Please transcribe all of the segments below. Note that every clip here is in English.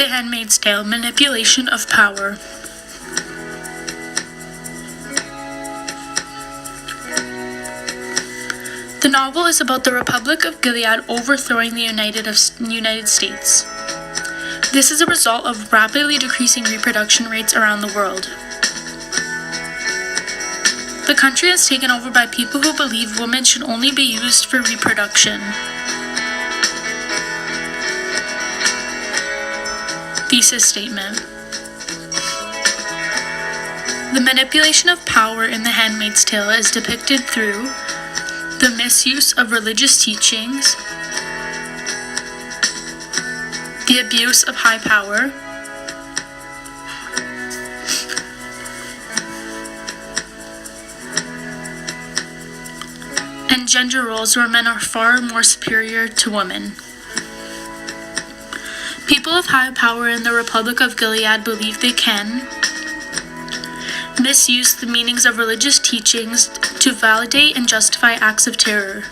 The Handmaid's Tale: Manipulation of Power. The novel is about the Republic of Gilead overthrowing the United States. This is a result of rapidly decreasing reproduction rates around the world. The country is taken over by people who believe women should only be used for reproduction. Thesis statement. The manipulation of power in The Handmaid's Tale is depicted through the misuse of religious teachings, the abuse of high power, and gender roles where men are far more superior to women. People of high power in the Republic of Gilead believe they can misuse the meanings of religious teachings to validate and justify acts of terror.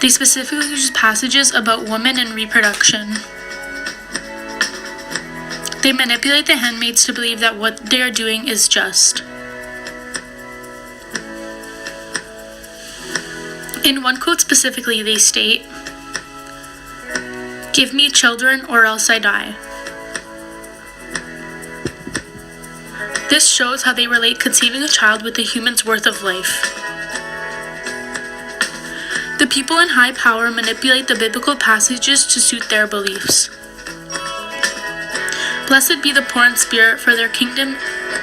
They specifically use passages about women and reproduction. They manipulate the handmaids to believe that what they are doing is just. In one quote specifically, they state, "Give me children or else I die." This shows how they relate conceiving a child with a human's worth of life. The people in high power manipulate the biblical passages to suit their beliefs. Blessed be the poor in spirit, for their kingdom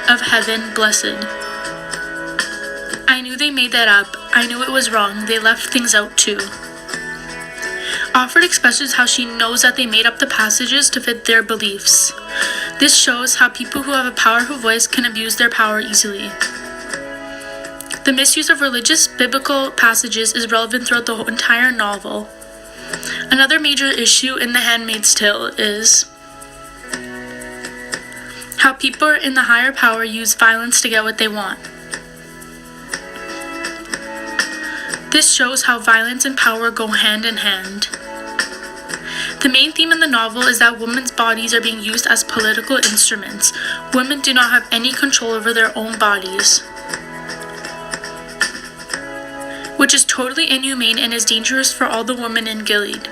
of heaven blessed. I knew they made that up. I knew it was wrong. They left things out too. Offred expresses how she knows that they made up the passages to fit their beliefs. This shows how people who have a powerful voice can abuse their power easily. The misuse of religious biblical passages is relevant throughout the entire novel. Another major issue in The Handmaid's Tale is how people in the higher power use violence to get what they want. This shows how violence and power go hand in hand. The main theme in the novel is that women's bodies are being used as political instruments. Women do not have any control over their own bodies, which is totally inhumane and is dangerous for all the women in Gilead.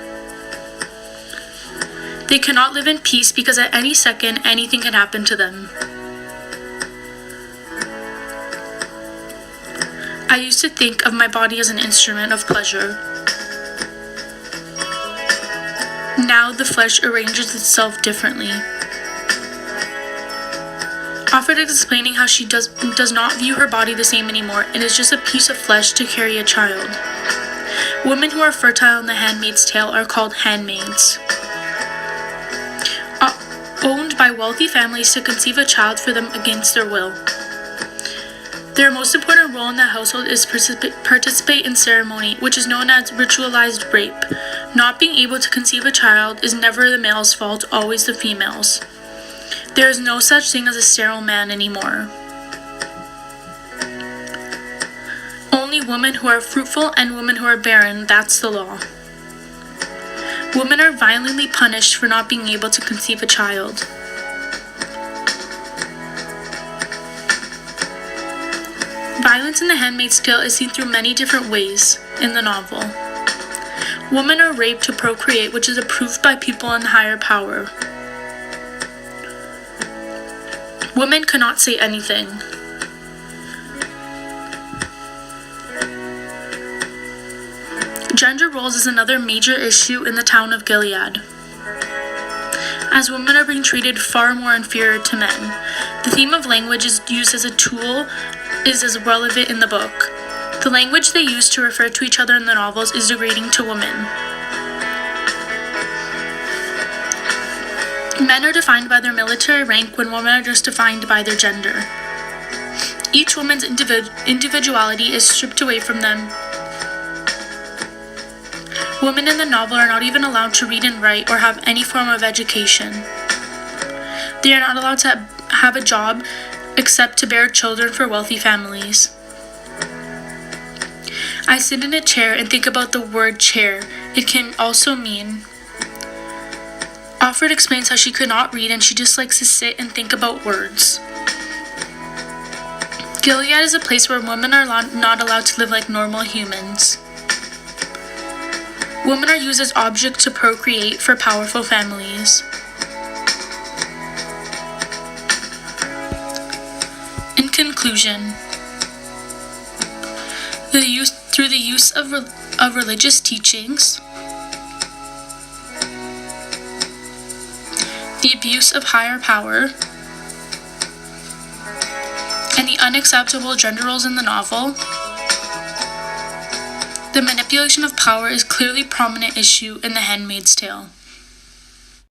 They cannot live in peace because at any second, anything can happen to them. I used to think of my body as an instrument of pleasure. Now the flesh arranges itself differently. Offred is explaining how she does not view her body the same anymore. It is just a piece of flesh to carry a child. Women who are fertile in The Handmaid's Tale are called handmaids, owned by wealthy families to conceive a child for them against their will. Their most important role in the household is participate in ceremony, which is known as ritualized rape. Not being able to conceive a child is never the male's fault, always the female's. There is no such thing as a sterile man anymore. Only women who are fruitful and women who are barren, that's the law. Women are violently punished for not being able to conceive a child. Violence in The Handmaid's Tale is seen through many different ways in the novel. Women are raped to procreate, which is approved by people in higher power. Women cannot say anything. Gender roles is another major issue in the town of Gilead, as women are being treated far more inferior to men. The theme of language is used as a tool is as relevant in the book. The language they use to refer to each other in the novels is degrading to women. Men are defined by their military rank when women are just defined by their gender. Each woman's individuality is stripped away from them. Women in the novel are not even allowed to read and write or have any form of education. They are not allowed to have a job except to bear children for wealthy families. I sit in a chair and think about the word chair. It can also mean Alfred explains how she could not read and she just likes to sit and think about words. Gilead is a place where women are not allowed to live like normal humans. Women are used as objects to procreate for powerful families. In conclusion, through the use of religious teachings, the abuse of higher power, and the unacceptable gender roles in the novel, the manipulation of power is clearly a prominent issue in The Handmaid's Tale.